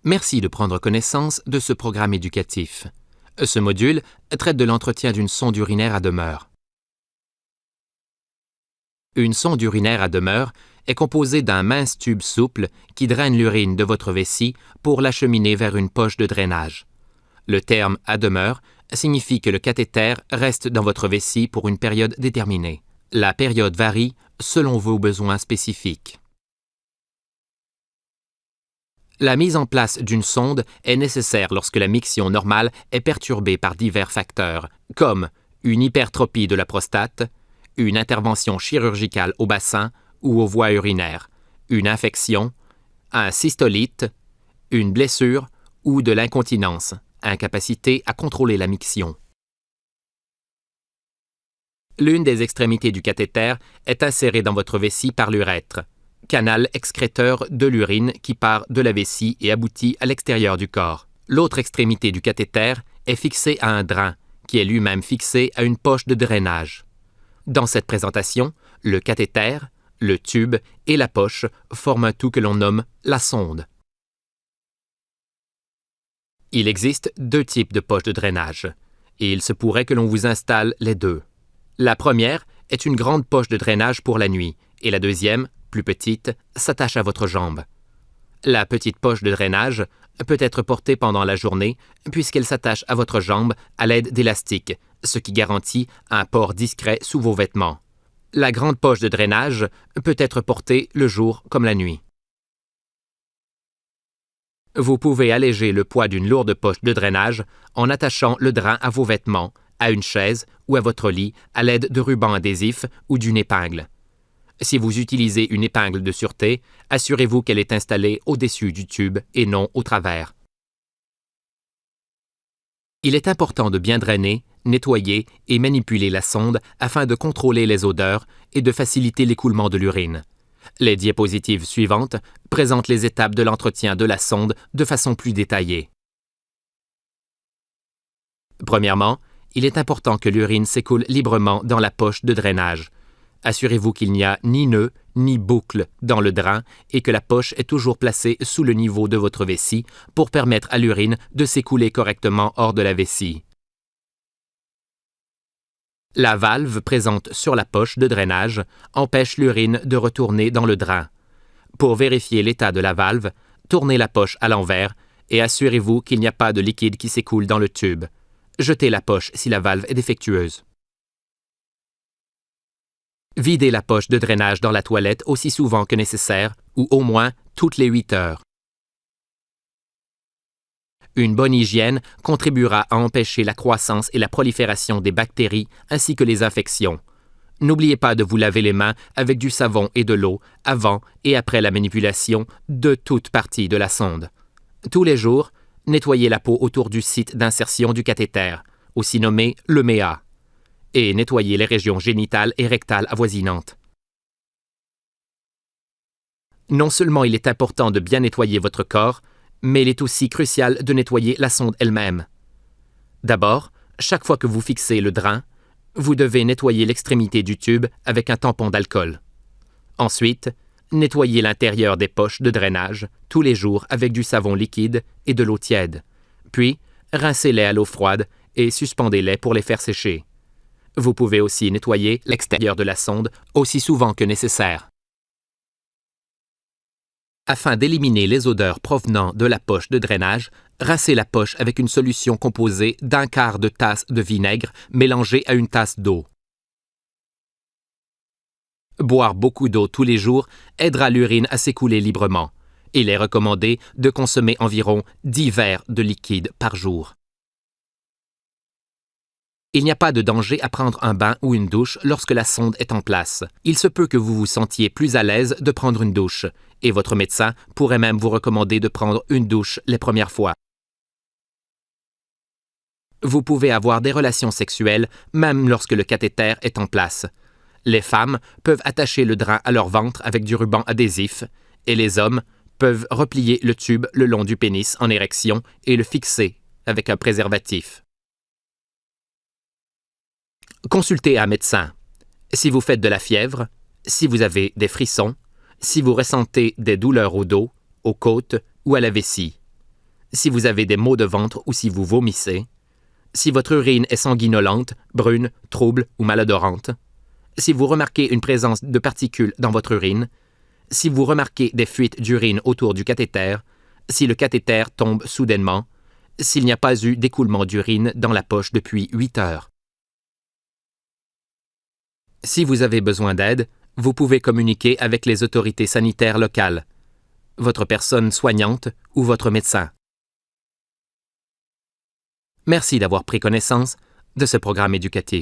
Merci de prendre connaissance de ce programme éducatif. Ce module traite de l'entretien d'une sonde urinaire à demeure. Une sonde urinaire à demeure est composée d'un mince tube souple qui draine l'urine de votre vessie pour l'acheminer vers une poche de drainage. Le terme « à demeure » signifie que le cathéter reste dans votre vessie pour une période déterminée. La période varie selon vos besoins spécifiques. La mise en place d'une sonde est nécessaire lorsque la miction normale est perturbée par divers facteurs, comme une hypertrophie de la prostate, une intervention chirurgicale au bassin ou aux voies urinaires, une infection, un cystolite, une blessure ou de l'incontinence, incapacité à contrôler la miction. L'une des extrémités du cathéter est insérée dans votre vessie par l'urètre, canal excréteur de l'urine qui part de la vessie et aboutit à l'extérieur du corps. L'autre extrémité du cathéter est fixée à un drain, qui est lui-même fixé à une poche de drainage. Dans cette présentation, le cathéter, le tube et la poche forment un tout que l'on nomme la sonde. Il existe deux types de poches de drainage, et il se pourrait que l'on vous installe les deux. La première est une grande poche de drainage pour la nuit, et la deuxième, plus petite, s'attache à votre jambe. La petite poche de drainage peut être portée pendant la journée puisqu'elle s'attache à votre jambe à l'aide d'élastiques, ce qui garantit un port discret sous vos vêtements. La grande poche de drainage peut être portée le jour comme la nuit. Vous pouvez alléger le poids d'une lourde poche de drainage en attachant le drain à vos vêtements, à une chaise ou à votre lit à l'aide de rubans adhésifs ou d'une épingle. Si vous utilisez une épingle de sûreté, assurez-vous qu'elle est installée au-dessus du tube et non au travers. Il est important de bien drainer, nettoyer et manipuler la sonde afin de contrôler les odeurs et de faciliter l'écoulement de l'urine. Les diapositives suivantes présentent les étapes de l'entretien de la sonde de façon plus détaillée. Premièrement, il est important que l'urine s'écoule librement dans la poche de drainage. Assurez-vous qu'il n'y a ni nœud ni boucle dans le drain et que la poche est toujours placée sous le niveau de votre vessie pour permettre à l'urine de s'écouler correctement hors de la vessie. La valve présente sur la poche de drainage empêche l'urine de retourner dans le drain. Pour vérifier l'état de la valve, tournez la poche à l'envers et assurez-vous qu'il n'y a pas de liquide qui s'écoule dans le tube. Jetez la poche si la valve est défectueuse. Videz la poche de drainage dans la toilette aussi souvent que nécessaire, ou au moins toutes les 8 heures. Une bonne hygiène contribuera à empêcher la croissance et la prolifération des bactéries ainsi que les infections. N'oubliez pas de vous laver les mains avec du savon et de l'eau avant et après la manipulation de toute partie de la sonde. Tous les jours, nettoyez la peau autour du site d'insertion du cathéter, aussi nommé le MEA, et nettoyez les régions génitales et rectales avoisinantes. Non seulement il est important de bien nettoyer votre corps, mais il est aussi crucial de nettoyer la sonde elle-même. D'abord, chaque fois que vous fixez le drain, vous devez nettoyer l'extrémité du tube avec un tampon d'alcool. Ensuite, nettoyez l'intérieur des poches de drainage tous les jours avec du savon liquide et de l'eau tiède. Puis, rincez-les à l'eau froide et suspendez-les pour les faire sécher. Vous pouvez aussi nettoyer l'extérieur de la sonde aussi souvent que nécessaire. Afin d'éliminer les odeurs provenant de la poche de drainage, rincez la poche avec une solution composée d'un quart de tasse de vinaigre mélangé à une tasse d'eau. Boire beaucoup d'eau tous les jours aidera l'urine à s'écouler librement. Il est recommandé de consommer environ 10 verres de liquide par jour. Il n'y a pas de danger à prendre un bain ou une douche lorsque la sonde est en place. Il se peut que vous vous sentiez plus à l'aise de prendre une douche, et votre médecin pourrait même vous recommander de prendre une douche les premières fois. Vous pouvez avoir des relations sexuelles même lorsque le cathéter est en place. Les femmes peuvent attacher le drain à leur ventre avec du ruban adhésif, et les hommes peuvent replier le tube le long du pénis en érection et le fixer avec un préservatif. Consultez un médecin. Si vous faites de la fièvre, si vous avez des frissons, si vous ressentez des douleurs au dos, aux côtes ou à la vessie. si vous avez des maux de ventre ou si vous vomissez, si votre urine est sanguinolente, brune, trouble ou malodorante, si vous remarquez une présence de particules dans votre urine, si vous remarquez des fuites d'urine autour du cathéter, si le cathéter tombe soudainement, s'il n'y a pas eu d'écoulement d'urine dans la poche depuis 8 heures. Si vous avez besoin d'aide, vous pouvez communiquer avec les autorités sanitaires locales, votre personne soignante ou votre médecin. Merci d'avoir pris connaissance de ce programme éducatif.